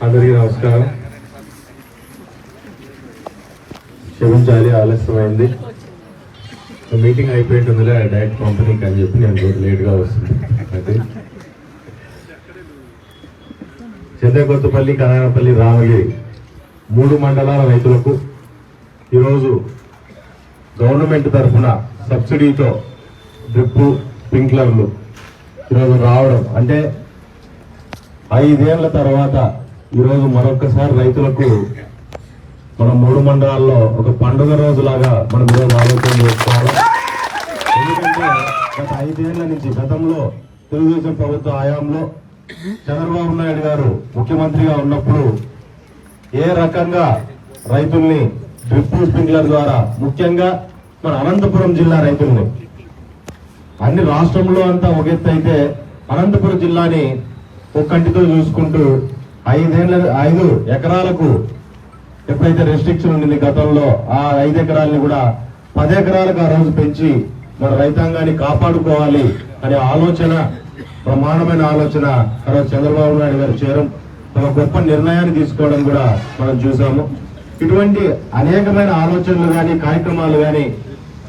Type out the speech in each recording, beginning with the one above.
అందరికీ నమస్కారం. క్షమించాలి, ఆలస్యమైంది. మీటింగ్ అయిపోయింటుందిలే డైరెక్ట్ కంపెనీకి అని చెప్పి నేను లేట్గా వస్తుంది. అయితే చెందకొత్తపల్లి, కనానపల్లి, రామగిరి 3 మండలాల రైతులకు ఈరోజు గవర్నమెంట్ తరఫున సబ్సిడీతో డ్రిప్ స్ప్రింక్లర్లు ఈరోజు రావడం అంటే 5 ఏళ్ల తర్వాత ఈరోజు మరొకసారి రైతులకు మన 3 మండలాల్లో ఒక పండుగ రోజులాగా మనం ఈరోజు ఆలోచన చేసుకోవాలి. ఎందుకంటే గత 5 ఏళ్ల నుంచి గతంలో తెలుగుదేశం ప్రభుత్వ హయాంలో చంద్రబాబు నాయుడు గారు ముఖ్యమంత్రిగా ఉన్నప్పుడు ఏ రకంగా రైతుల్ని డ్రిప్ స్ప్రింక్లర్ ద్వారా, ముఖ్యంగా మన అనంతపురం జిల్లా రైతుల్ని, అన్ని రాష్ట్రంలో అంతా ఒక ఎత్తు అయితే అనంతపురం జిల్లాని ఒక్కంటితో చూసుకుంటూ 5 ఎకరాలకు ఎప్పుడైతే రెస్ట్రిక్షన్ ఉండింది గతంలో, ఆ 5 ఎకరాలని కూడా 10 ఎకరాలకు ఆ రోజు పెంచి మన రైతాంగాన్ని కాపాడుకోవాలి అనే ఆలోచన, ప్రమాణమైన ఆలోచన ఆ రోజు చంద్రబాబు నాయుడు గారు చేయడం, ఒక గొప్ప నిర్ణయాన్ని తీసుకోవడం కూడా మనం చూసాము. ఇటువంటి అనేకమైన ఆలోచనలు కానీ కార్యక్రమాలు కానీ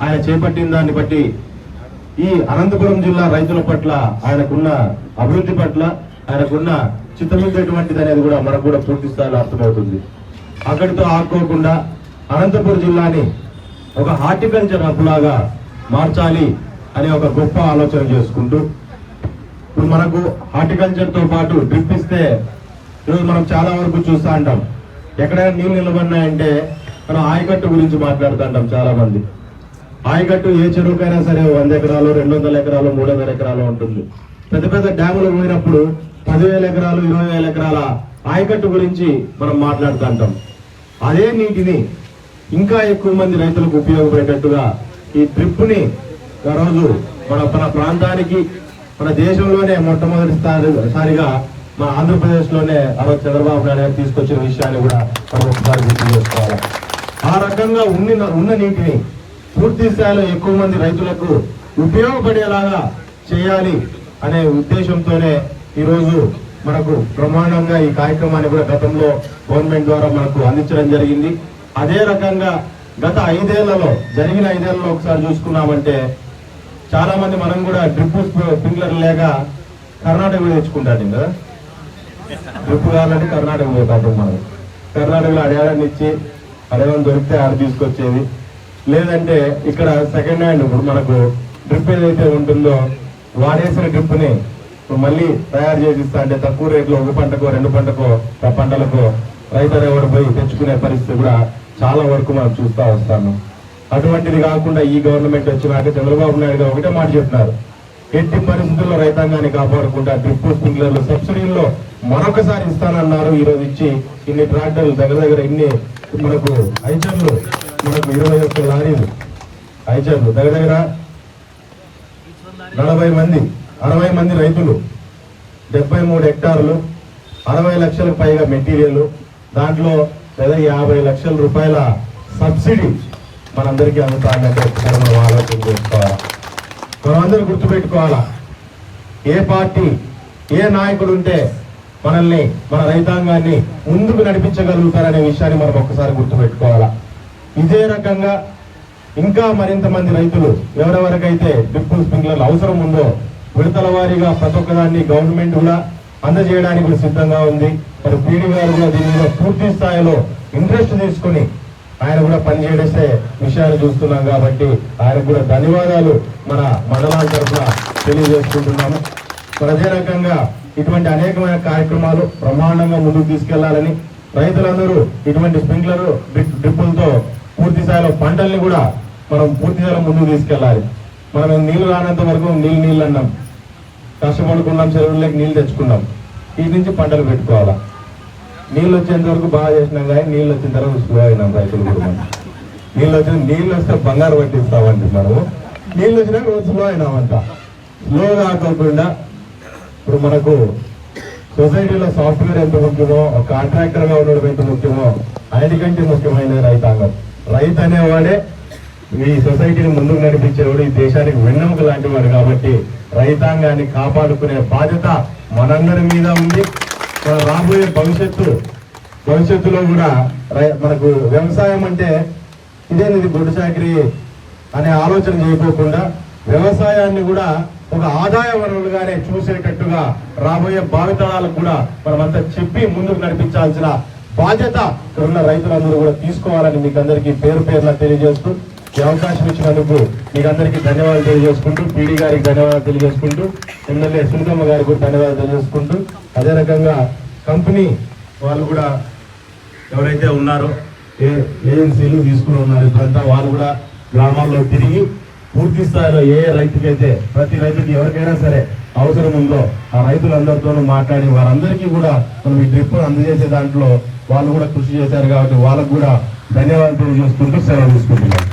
ఆయన చేపట్టిన దాన్ని బట్టి ఈ అనంతపురం జిల్లా రైతుల పట్ల ఆయనకున్న అభివృద్ధి పట్ల ఆయనకున్న చిత్తశుద్ధి ఎటువంటిది అనేది కూడా మనకు కూడా పూర్తి స్థాయిలో అర్థమవుతుంది. అక్కడితో ఆడుకోకుండా అనంతపురం జిల్లాని ఒక హార్టికల్చర్ హబ్లాగా మార్చాలి అనే ఒక గొప్ప ఆలోచన చేసుకుంటూ, ఇప్పుడు మనకు హార్టికల్చర్ తో పాటు డ్రిప్ ఇస్తే ఈరోజు మనం చాలా వరకు చూస్తూ ఉంటాం. ఎక్కడైనా నీళ్ళు నిలబడినాయంటే మనం ఆయకట్టు గురించి మాట్లాడుతుంటాం. చాలా మంది ఆయకట్టు ఏ చెరువుకైనా సరే 100 ఎకరాలు, 200 ఎకరాలు, 300 ఎకరాలు ఉంటుంది. పెద్ద పెద్ద డ్యాములు పోయినప్పుడు 10,000 ఎకరాలు, 20,000 ఎకరాల ఆయకట్టు గురించి మనం మాట్లాడుతుంటాం. అదే నీటిని ఇంకా ఎక్కువ మంది రైతులకు ఉపయోగపడేటట్టుగా ఈ డ్రిప్ ని రోజు మన ప్రాంతానికి, మన దేశంలోనే మొట్టమొదటిసారిగా మన ఆంధ్రప్రదేశ్ లోనే ఆ రోజు చంద్రబాబు నాయుడు గారు తీసుకొచ్చిన విషయాన్ని కూడా మనం ఒకసారి గుర్తు చేసుకోవాలి. ఆ రకంగా ఉన్న నీటిని పూర్తి స్థాయిలో ఎక్కువ మంది రైతులకు ఉపయోగపడేలాగా చేయాలి అనే ఉద్దేశంతోనే ఈరోజు మనకు బ్రహ్మాండంగా ఈ కార్యక్రమాన్ని కూడా గతంలో గవర్నమెంట్ ద్వారా మనకు అందించడం జరిగింది. అదే రకంగా గత 5 ఏళ్లలో జరిగిన 5 ఏళ్లలో ఒకసారి చూసుకున్నామంటే చాలా మంది మనం కూడా డ్రిప్ స్ప్రింక్లర్ లేక కర్ణాటక తెచ్చుకుంటాం కదా. డ్రిప్ కావాలంటే కర్ణాటక పోతాం. మనం కర్ణాటకలో అడయాలని ఇచ్చి అడేమని దొరికితే ఆడ తీసుకొచ్చేది, లేదంటే ఇక్కడ సెకండ్ హ్యాండ్ ఇప్పుడు మనకు డ్రిప్ ఏదైతే ఉంటుందో వాడేసిన డ్రిప్ ని మళ్ళీ తయారు చేసి ఇస్తా అంటే తక్కువ రేట్లో 1 పంటకో 2 పంటలకు రైతు అనేవాడు పోయి తెచ్చుకునే పరిస్థితి కూడా చాలా వరకు మనం చూస్తూ వస్తాము. అటువంటిది కాకుండా ఈ గవర్నమెంట్ వచ్చినాక చంద్రబాబు నాయుడు గారు ఒకటే మాట చెప్పినారు, ఎట్టి పరిస్థితుల్లో రైతాంగాన్ని కాపాడుకుంటా డ్రిప్ స్ప్రింక్లర్లు సబ్సిడీల్లో మరొకసారి ఇస్తానన్నారు. ఈ రోజు ఇచ్చి ఇన్ని ట్రాక్టర్లు దగ్గర ఇన్ని మనకు ఐచర్లు, మనకు 21 లారీలు ఐచర్లు దగ్గర 40 మంది 60 మంది రైతులు, 73 హెక్టార్లు, 60 లక్షలకు పైగా మెటీరియల్, దాంట్లో 50 లక్షల రూపాయల సబ్సిడీ మనందరికీ అందుతానంటే ఒకసారి మనం ఆలోచన చేసుకోవాలా. మనమందరూ గుర్తుపెట్టుకోవాలా, ఏ పార్టీ ఏ నాయకుడు ఉంటే మనల్ని, మన రైతాంగాన్ని ముందుకు నడిపించగలుగుతారనే విషయాన్ని మనం ఒక్కసారి గుర్తుపెట్టుకోవాలా. ఇదే రకంగా ఇంకా మరింత మంది రైతులు ఎవరెవరికైతే డ్రిప్ స్ప్రింక్లర్లు అవసరం ఉందో విడతల వారీగా ప్రతి ఒక్కదాన్ని గవర్నమెంట్ కూడా అందజేయడానికి కూడా సిద్ధంగా ఉంది. మరి పీడీ గారు కూడా దీని మీద పూర్తి స్థాయిలో ఇంట్రెస్ట్ తీసుకుని ఆయన కూడా పనిచేసే విషయాలు చూస్తున్నాం. కాబట్టి ఆయనకు కూడా ధన్యవాదాలు మన మండలాల తరఫున తెలియజేసుకుంటున్నాము. మరి అదే రకంగా ఇటువంటి అనేకమైన కార్యక్రమాలు బ్రహ్మాండంగా ముందుకు తీసుకెళ్లాలని, రైతులందరూ ఇటువంటి స్ప్రింక్లర్ డ్రిప్పులతో పూర్తి స్థాయిలో పంటల్ని కూడా మనం పూర్తి స్థాయిలో ముందుకు తీసుకెళ్లాలి. మనం నీళ్లు రానంత వరకు నీళ్ళు అన్నాం, కష్టపడుకున్నాం, చెరువుల్లోకి నీళ్లు తెచ్చుకున్నాం, ఈ నుంచి పంటలు పెట్టుకోవాలా. నీళ్ళు వచ్చేంత వరకు బాగా చేసినాం, కానీ నీళ్ళు వచ్చిన తర్వాత స్లో అయినాం రైతులు కూడా. మనం నీళ్ళు వస్తే బంగారు పట్టిస్తామండి, మనము నీళ్ళు వచ్చినా స్లో అయినామంట. స్లో కాకుండా ఇప్పుడు మనకు సొసైటీలో సాఫ్ట్వేర్ ఎంత ముఖ్యమో, కాంట్రాక్టర్ గా ఉండడం ఎంత ముఖ్యమో, అన్నిటికంటే ముఖ్యమైన రైతాంగం. రైతు అనేవాడే ఈ సొసైటీని ముందుకు నడిపించేవాడు, ఈ దేశానికి వెన్నెముక లాంటి వాడు. కాబట్టి రైతాంగాన్ని కాపాడుకునే బాధ్యత మనందరి మీద ఉంది. రాబోయే భవిష్యత్తులో కూడా మనకు వ్యవసాయం అంటే ఇదేనిది గొడ్డు చాకరీ అనే ఆలోచన చేయకోకుండా వ్యవసాయాన్ని కూడా ఒక ఆదాయ వనరులుగానే చూసేటట్టుగా రాబోయే భావితరాలకు కూడా మనమంతా చెప్పి ముందుకు నడిపించాల్సిన బాధ్యత ఇక్కడ ఉన్న రైతులందరూ కూడా తీసుకోవాలని మీకు అందరికీ పేరు పేరున తెలియజేస్తూ ఈ అవకాశం ఇచ్చినందుకు మీకు అందరికీ ధన్యవాదాలు తెలియజేసుకుంటూ, పీడీ గారికి ధన్యవాదాలు తెలియజేసుకుంటూ, ఎమ్మెల్యే సునీతమ్మ గారికి కూడా ధన్యవాదాలు తెలియజేసుకుంటూ, అదే రకంగా కంపెనీ వాళ్ళు కూడా ఎవరైతే ఉన్నారో ఏజెన్సీలు తీసుకుని ఉన్నారు ఇప్పుడంతా వాళ్ళు కూడా గ్రామాల్లో తిరిగి పూర్తి స్థాయిలో ఏ రైతుకైతే ప్రతి రైతుకి ఎవరికైనా సరే అవసరం ఉందో ఆ రైతులందరితోనూ మాట్లాడి వారందరికీ కూడా మనం ఈ డ్రిప్ అందజేసే దాంట్లో వాళ్ళు కూడా కృషి చేశారు కాబట్టి వాళ్ళకు కూడా ధన్యవాదాలు తెలియజేసుకుంటూ సెలవు తీసుకుంటున్నాం.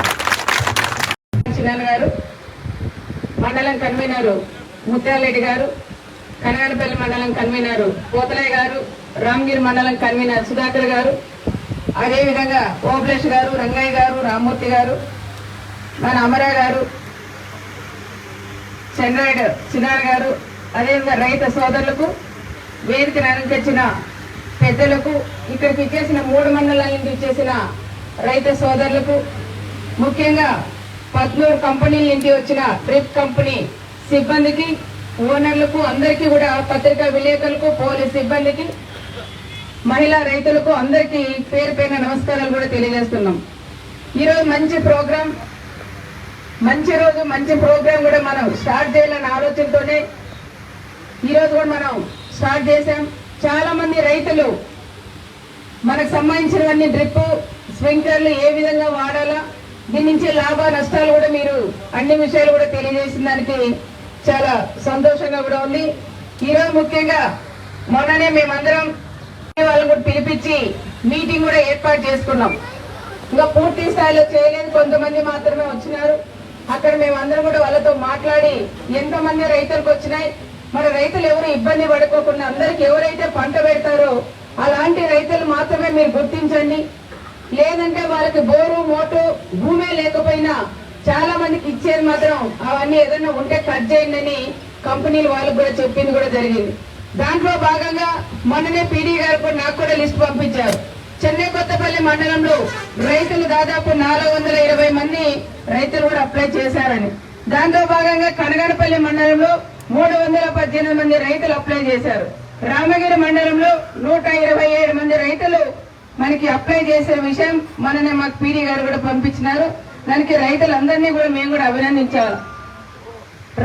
గారు, మండలం కన్వీనర్ ముత్యాలరెడ్డి గారు, కనగానపల్లి మండలం కన్వీనర్ పోతలయ్య గారు, రామగిరి మండలం కన్వీనర్ సుధాకర్ గారు, అదేవిధంగా ఓబ్లేష్ గారు, రంగయ్య గారు, రామ్మూర్తి గారు, మన అమరా గారు, చంద్రాయుడు చిన్నార్ గారు, అదేవిధంగా రైతు సోదరులకు, వేదికను అలంకరించిన పెద్దలకు, ఇక్కడికి ఇచ్చేసిన 3 మండలాల నుంచి ఇచ్చేసిన రైతు సోదరులకు, ముఖ్యంగా పద్నూరు కంపెనీల నుంచి వచ్చిన డ్రిప్ కంపెనీ సిబ్బందికి, ఓనర్లకు, అందరికీ కూడా పత్రికా విలేకరులకు, పోలీస్ సిబ్బందికి, మహిళా రైతులకు అందరికీ పేరు పేరున నమస్కారాలు కూడా తెలియజేస్తున్నాం. ఈరోజు మంచి ప్రోగ్రాం, మంచి రోజు, మంచి ప్రోగ్రాం కూడా మనం స్టార్ట్ చేయాలన్న ఆలోచనతోనే ఈరోజు కూడా మనం స్టార్ట్ చేశాం. చాలా మంది రైతులు మనకు సంబంధించినవన్నీ డ్రిప్ స్ప్రింక్లర్లు ఏ విధంగా వాడాలా, దీని నుంచి లాభ నష్టాలు కూడా మీరు అన్ని విషయాలు కూడా తెలియజేసిన దానికి చాలా సంతోషంగా కూడా ఉంది. ఈరోజు ముఖ్యంగా మొన్ననే మేమందరం వాళ్ళని కూడా పిలిపించి మీటింగ్ కూడా ఏర్పాటు చేసుకున్నాం. ఇంకా పూర్తి స్థాయిలో చేయలేదు, కొంతమంది మాత్రమే వచ్చినారు. అక్కడ మేమందరం కూడా వాళ్ళతో మాట్లాడి ఎంతమంది రైతులకు వచ్చినాయి, మన రైతులు ఎవరు ఇబ్బంది పడుకోకుండా అందరికి ఎవరైతే పంట పెడతారో అలాంటి రైతులు మాత్రమే మీరు గుర్తించండి. లేదంటే వాళ్ళకి బోరు మోటు భూమే లేకపోయినా చాలా మందికి ఇచ్చేది మాత్రం అవన్నీ ఏదైనా ఉంటే కట్ చేయండి అని కంపెనీలు వాళ్ళకు కూడా చెప్పింది కూడా జరిగింది. దాంట్లో భాగంగా మొన్ననే పీడీ గారు కూడా నాకు కూడా లిస్ట్ పంపించారు. చెన్నై కొత్తపల్లి మండలంలో రైతులు దాదాపు 420 మంది రైతులు కూడా అప్లై చేశారని, దాంట్లో భాగంగా కనగానపల్లి మండలంలో 318 మంది రైతులు అప్లై చేశారు. రామగిరి మండలంలో 127 మంది రైతులు మనకి అప్లై చేసే విషయం మననే మాకు పీడీ గారు కూడా పంపించినారు. దానికి రైతులందరినీ కూడా మేము కూడా అభినందించాలి.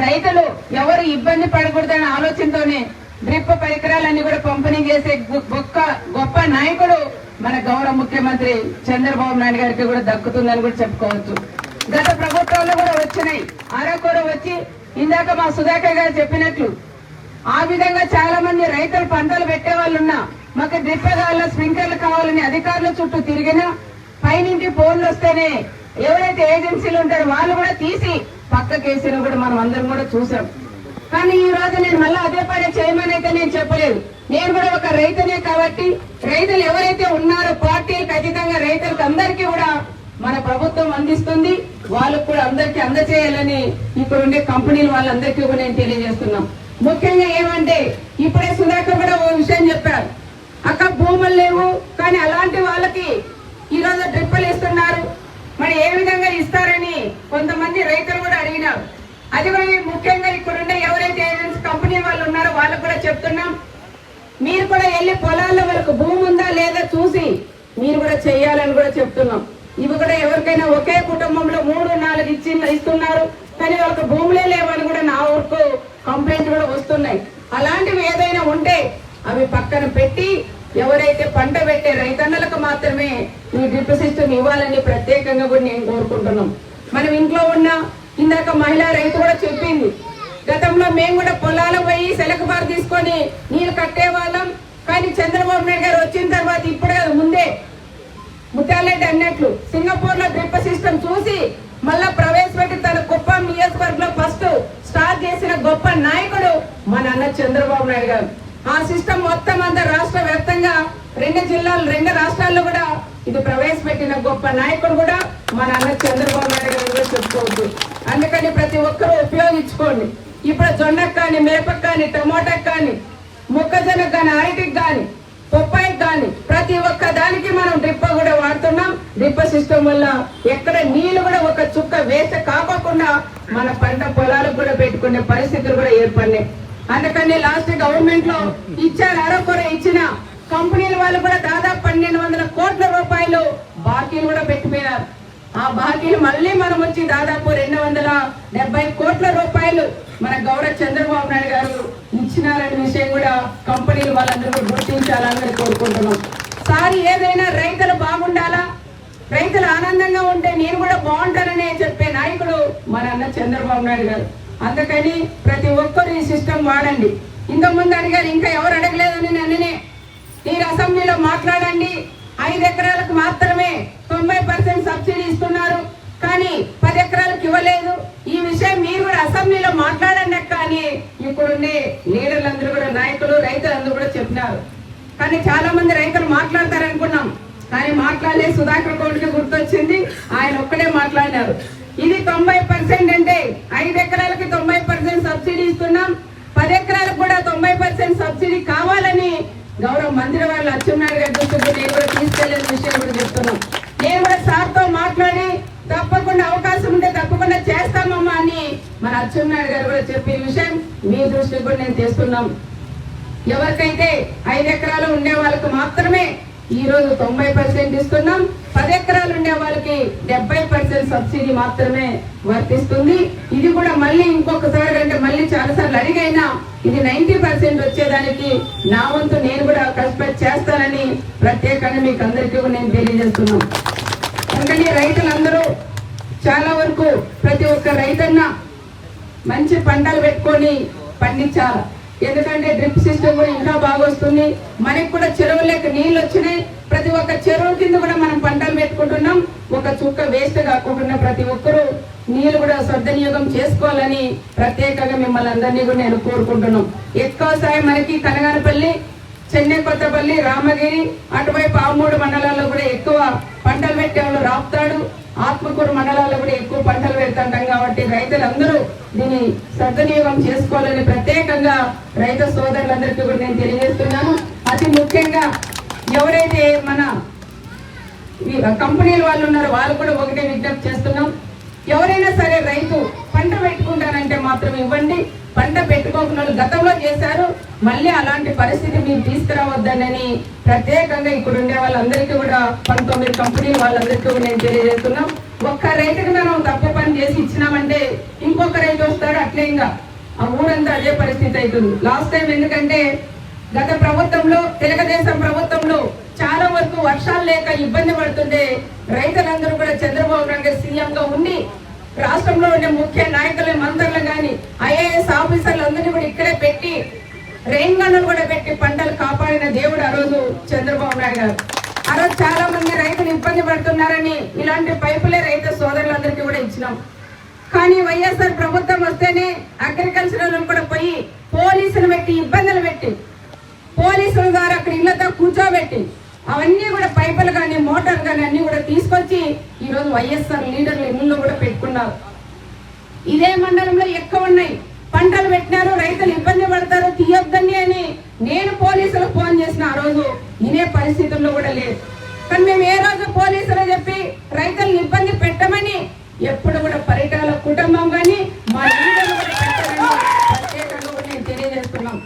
రైతులు ఎవరు ఇబ్బంది పడకూడదనే ఆలోచనతోనే డ్రిప్ పరికరాలన్నీ కూడా పంపిణీ చేసే గొప్ప నాయకుడు మన గౌరవ ముఖ్యమంత్రి చంద్రబాబు నాయుడు గారికి కూడా దక్కుతుందని కూడా చెప్పుకోవచ్చు. గత ప్రభుత్వాల్లో కూడా వచ్చినాయి, కూడా వచ్చి ఇందాక మా సుధాకర్ గారు చెప్పినట్లు ఆ విధంగా చాలా మంది రైతులు పంటలు పెట్టే వాళ్ళు ఉన్నా మాకు డ్రిప్ కావాలా, స్ప్రింక్లర్లు కావాలని అధికారుల చుట్టూ తిరిగినా పైనుంచి ఫోన్లు వస్తేనే ఎవరైతే ఏజెన్సీలు ఉంటారో వాళ్ళు కూడా తీసి పక్క కేసులు కూడా మనం అందరం కూడా చూసాం. కానీ ఈ రోజు నేను మళ్ళీ అదే పని చేయమని అయితే నేను చెప్పలేదు. నేను కూడా ఒక రైతునే కాబట్టి రైతులు ఎవరైతే ఉన్నారో పార్టీలకు అతీతంగా రైతులకు అందరికీ కూడా మన ప్రభుత్వం అందిస్తుంది, వాళ్ళకు కూడా అందరికీ అందజేయాలని ఇక్కడ ఉండే కంపెనీలు వాళ్ళందరికీ కూడా నేను తెలియజేస్తున్నాం. ముఖ్యంగా ఏమంటే ఇప్పుడే సుధాకర్ కూడా ఓ విషయం చెప్పారు, అక్క భూములు లేవు కానీ అలాంటి వాళ్ళకి ఈ రోజు డ్రిప్పులు ఇస్తున్నారు, మరి ఏ విధంగా ఇస్తారని కొంతమంది రైతులు కూడా అడిగినారు. అది కూడా ముఖ్యంగా ఇక్కడున్న ఎవరైతే ఏజెన్సీ కంపెనీ వాళ్ళు ఉన్నారో వాళ్ళకు కూడా చెప్తున్నాం, మీరు కూడా వెళ్ళి పొలాల్లో వాళ్ళకు భూమి ఉందా లేదా చూసి మీరు కూడా చెయ్యాలని కూడా చెప్తున్నాం. ఇవి కూడా ఎవరికైనా ఒకే కుటుంబంలో 3-4 ఇస్తున్నారు కానీ వాళ్ళకి భూములే లేవని కూడా నా వరకు కంప్లైంట్ కూడా వస్తున్నాయి. అలాంటివి ఏదైనా ఉంటే అవి పక్కన పెట్టి ఎవరైతే పంట పెట్టే రైతన్నలకు మాత్రమే ఈ డ్రిప్ సిస్టమ్ ఇవ్వాలని ప్రత్యేకంగా కూడా నేను కోరుకుంటున్నాం. మనం ఇంట్లో ఉన్న ఇందాక మహిళా రైతు కూడా చెప్పింది, గతంలో మేము కూడా పొలాలకు పోయి సెలకబారు తీసుకొని నీళ్లు కట్టేవాళ్ళం. కానీ చంద్రబాబు నాయుడు గారు వచ్చిన తర్వాత ఇప్పుడు కదా ముందే ముత్యాలరెడ్డి అన్నట్లు సింగపూర్ లో డ్రిప్ సిస్టమ్ చూసి మళ్ళా ప్రవేశపెట్టి తన కుప్పం నియోజకవర్గంలో ఫస్ట్ స్టార్ట్ చేసిన గొప్ప నాయకుడు మన అన్న చంద్రబాబు నాయుడు గారు. ఆ సిస్టమ్ మొత్తం అంతా రాష్ట్ర వ్యాప్తంగా 2 జిల్లాలు 2 రాష్ట్రాల్లో కూడా ఇది ప్రవేశపెట్టిన గొప్ప నాయకుడు కూడా మన అన్న చంద్రబాబు నాయుడు గారు కూడా చెప్పుకోవద్దు. అందుకని ప్రతి ఒక్కరూ ఉపయోగించుకోండి. ఇప్పుడు జొన్నకు కానీ, మిరపకు కానీ, టమోటాకు కానీ, మొక్కజొన్నకు కానీ, అరటికి కానీ, పొప్పాయికి కానీ ప్రతి ఒక్క దానికి మనం డ్రిప్ కూడా వాడుతున్నాం. డ్రిప్ సిస్టమ్ వల్ల ఎక్కడ నీళ్లు కూడా ఒక చుక్క వేస్ట్ కాకోకుండా మన పంట పొలాలకు కూడా పెట్టుకునే పరిస్థితులు కూడా ఏర్పడినాయి. అందుకని లాస్ట్ గవర్నమెంట్ లో ఇచ్చారు, అరకొర ఇచ్చిన కంపెనీల వాళ్ళు కూడా దాదాపు 1200 కోట్ల రూపాయలు బాకీలు కూడా పెట్టిపోయినారు. ఆ బాకీలు మళ్ళీ మనం వచ్చి దాదాపు 270 కోట్ల రూపాయలు మన గౌరవ చంద్రబాబు నాయుడు గారు ఇచ్చినారనే విషయం కూడా కంపెనీలు వాళ్ళందరూ గుర్తించాలని కోరుకుంటున్నాం. సార్ ఏదైనా రైతులు బాగుండాలా, రైతులు ఆనందంగా ఉంటే నేను కూడా బాగుంటానని చెప్పే నాయకుడు మన అన్న చంద్రబాబు నాయుడు గారు. అందుకని ప్రతి ఒక్కరు ఈ సిస్టమ్ వాడండి. ఇంతకుముందు అడిగారు, ఇంకా ఎవరు అడగలేదని నన్ననే మీరు అసెంబ్లీలో మాట్లాడండి. 5 ఎకరాలకు మాత్రమే 90% సబ్సిడీ ఇస్తున్నారు, కానీ 10 ఎకరాలకు ఇవ్వలేదు. ఈ విషయం మీరు కూడా అసెంబ్లీలో మాట్లాడండి కానీ ఇప్పుడుండే లీడర్లందరూ కూడా, నాయకులు, రైతులందరూ కూడా చెప్పినారు. కానీ చాలా మంది రైతులు మాట్లాడతారనుకున్నాం, కానీ మాట్లాడలేదు. సుధాకర్ గౌడ్కి గుర్తొచ్చింది, ఆయన ఒక్కడే మాట్లాడినారు. ఇది 90% అంటే 5 ఎకరాలకి 90% సబ్సిడీ ఇస్తున్నాం, 10 ఎకరాలకు కూడా 90% సబ్సిడీ కావాలని గౌరవ మంత్రి వాళ్ళు అచ్చెన్నాయుడు గారి దృష్టికి నేను కూడా తీసుకెళ్లే విషయం కూడా చెప్తున్నాం. నేను కూడా సార్తో మాట్లాడి తప్పకుండా అవకాశం ఉంటే తప్పకుండా చేస్తామమ్మా అని మన అచ్చెన్నాయుడు గారు కూడా చెప్పే విషయం మీ దృష్టికి కూడా నేను చేస్తున్నాం. ఎవరికైతే 5 ఎకరాలు ఉండే వాళ్ళకి మాత్రమే ఈ రోజు 90% ఇస్తున్నాం, 10 ఎకరాలు ఉండే వాళ్ళకి 70% సబ్సిడీ మాత్రమే వర్తిస్తుంది. ఇది కూడా మళ్ళీ ఇంకొకసారి అంటే మళ్ళీ చాలా సార్లు అడిగైనా ఇది 90% వచ్చేదానికి నా వంతు నేను కూడా కష్టపడి చేస్తానని ప్రత్యేకంగా మీకు అందరికీ నేను తెలియజేస్తున్నాను. అందుకని రైతులందరూ చాలా వరకు ప్రతి ఒక్క రైతన్న మంచి పంటలు పెట్టుకొని పండించాలి. ఎందుకంటే డ్రిప్ సిస్టమ్ కూడా ఇంకా బాగా వస్తుంది. మనకి కూడా చెరువులకు నీళ్ళు వచ్చినాయి. ప్రతి ఒక్క చెరువు కింద కూడా మనం పంటలు పెట్టుకుంటున్నాం. ఒక చుక్క వేస్ట్ కాకుండా ప్రతి ఒక్కరూ నీళ్ళు కూడా సద్వినియోగం చేసుకోవాలని ప్రత్యేకంగా మిమ్మల్ని అందరినీ కూడా నేను కోరుకుంటున్నాం. ఎక్కువ స్థాయి మనకి కనగానపల్లి, చెన్నై కొత్తపల్లి, రామగిరి, అటువైపు 3 మండలాల్లో కూడా ఎక్కువ పంటలు పెట్టేవాళ్ళు, రాప్తాడు, ఆత్మకూరు మండలాల్లో కూడా ఎక్కువ పంటలు పెడుతుంటాం. కాబట్టి రైతులందరూ దీన్ని సద్వినియోగం చేసుకోవాలని ప్రత్యేకంగా రైతు సోదరులందరికీ కూడా నేను తెలియజేస్తున్నాను. అతి ముఖ్యంగా ఎవరైతే మన కంపెనీల వాళ్ళు ఉన్నారో వాళ్ళు కూడా ఒకటే విజ్ఞప్తి చేస్తున్నాం. ఎవరైనా సరే రైతు పంట పెట్టుకుంటానంటే మాత్రం ఇవ్వండి. పంట పెట్టుకోకుండా గతంలో చేశారు, మళ్ళీ అలాంటి పరిస్థితి మీరు తీసుకురావద్దని ప్రత్యేకంగా ఇక్కడ ఉండే వాళ్ళందరికీ కూడా 19 కంపెనీలు వాళ్ళందరికీ కూడా నేను తెలియజేస్తున్నాం. ఒక్క రైతుకి మనం తప్పు పని చేసి ఇచ్చినామంటే ఇంకొక రైతు వస్తాడు, అట్లే ఇంకా ఆ ఊరంతా అదే పరిస్థితి అవుతుంది. లాస్ట్ టైం ఎందుకంటే గత ప్రభుత్వంలో, తెలుగుదేశం ప్రభుత్వంలో చాలా వరకు వర్షాలు లేక ఇబ్బంది పడుతుంటే రైతులందరూ కూడా చంద్రబాబు నాయుడు సీఎం గా ఉండి రాష్ట్రంలో ఉండే ముఖ్య నాయకులు, మంత్రులు కానీ ఐఏఎస్ ఆఫీసర్లు అందరినీ కూడా ఇక్కడే పెట్టి రెయిన్ గన్నులు కూడా పెట్టి పంటలు కాపాడిన దేవుడు ఆ రోజు చంద్రబాబు నాయుడు గారు. ఆ రోజు చాలా మంది రైతులు ఇబ్బంది పడుతున్నారని ఇలాంటి పైపులే రైతు సోదరులందరికీ కూడా ఇచ్చినాం. కానీ వైఎస్ఆర్ ప్రభుత్వం వస్తేనే అగ్రికల్చర్ కూడా పోయి పోలీసులు పెట్టి ఇబ్బందులు పెట్టి పోలీసుల ద్వారా అక్కడ ఇళ్లతో కూర్చోబెట్టి అవన్నీ కూడా పైపులు కానీ మోటార్ కానీ అన్ని కూడా తీసుకొచ్చి ఈ రోజు వైఎస్ఆర్ లీడర్లు ఇళ్ళు కూడా పెట్టుకున్నారు. ఇదే మండలంలో ఎక్కువ ఉన్నాయి, పంటలు పెట్టినారు, రైతులు ఇబ్బంది పడతారు, తీయొద్దని అని నేను పోలీసులకు ఫోన్ చేసిన ఆ రోజు ఇదే పరిస్థితుల్లో కూడా లేదు. కానీ మేము ఏ రోజు పోలీసులు చెప్పి రైతులను ఇబ్బంది పెట్టమని ఎప్పుడు కూడా పరిటాల కుటుంబం కానీ మా లీడర్లు కూడా పెట్టారని ప్రత్యేకంగా కూడా నేను తెలియజేస్తున్నాం.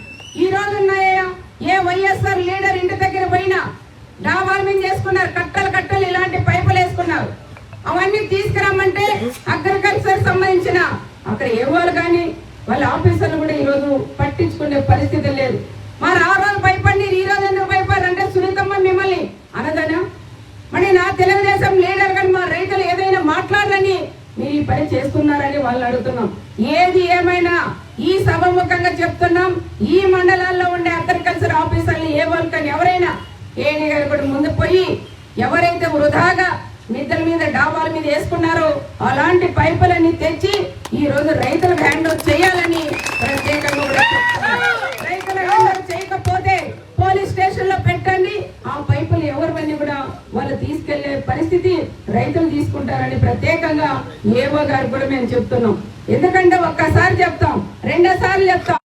ఈ రోజు ఉన్నాయా ఏ వైఎస్ఆర్ లీడర్ ఇంటి దగ్గర పోయినా డాబాల మీద చేసుకున్నారు, కట్టలు ఇలాంటి పైపులు వేసుకున్నారు. అవన్నీ తీసుకురమ్మంటే అగ్రికల్చర్ సంబంధించిన అక్కడ ఏవాళ్ళు కానీ వాళ్ళ ఆఫీసర్లు కూడా ఈ రోజు పట్టించుకునే పరిస్థితి లేదు. మరి ఆ రోజు భయపడి ఈ రోజు ఎందుకు భయపడారంటే సునీతమ్మ మిమ్మల్ని అనదనా? మరి నా తెలుగుదేశం లీడర్ కానీ మా రైతులు ఏదైనా మాట్లాడాలని మీరు ఈ పని చేస్తున్నారని వాళ్ళు అడుగుతున్నాం. ఏది ఏమైనా ఈ సభముఖంగా చెప్తున్నాం, ఈ మండలాల్లో ఉండే అగ్రికల్చర్ ఆఫీసర్లు ఏ వాళ్ళు కానీ ఎవరైనా ఏని గారు కూడా ముందు పోయి ఎవరైతే వృధాగా మిద్దెల మీద డాబాల మీద వేసుకున్నారో అలాంటి పైపులన్నీ తెచ్చి ఈ రోజు రైతులకు హ్యాండ్ ఓవర్ చేయాలని ప్రత్యేకంగా కూడా చెప్తున్నారు. రైతులకు హ్యాండ్ ఓవర్ చేయకపోతే పోలీస్ స్టేషన్ లో పెట్టండి. ఆ పైపులు ఎవరు మిగతావన్నీ కూడా వాళ్ళు తీసుకెళ్లే పరిస్థితి రైతులు తీసుకుంటారని ప్రత్యేకంగా ఏవో గారు కూడా మేము చెప్తున్నాం. ఎందుకంటే ఒక్కసారి చెప్తాం, రెండోసార్లు చెప్తాం.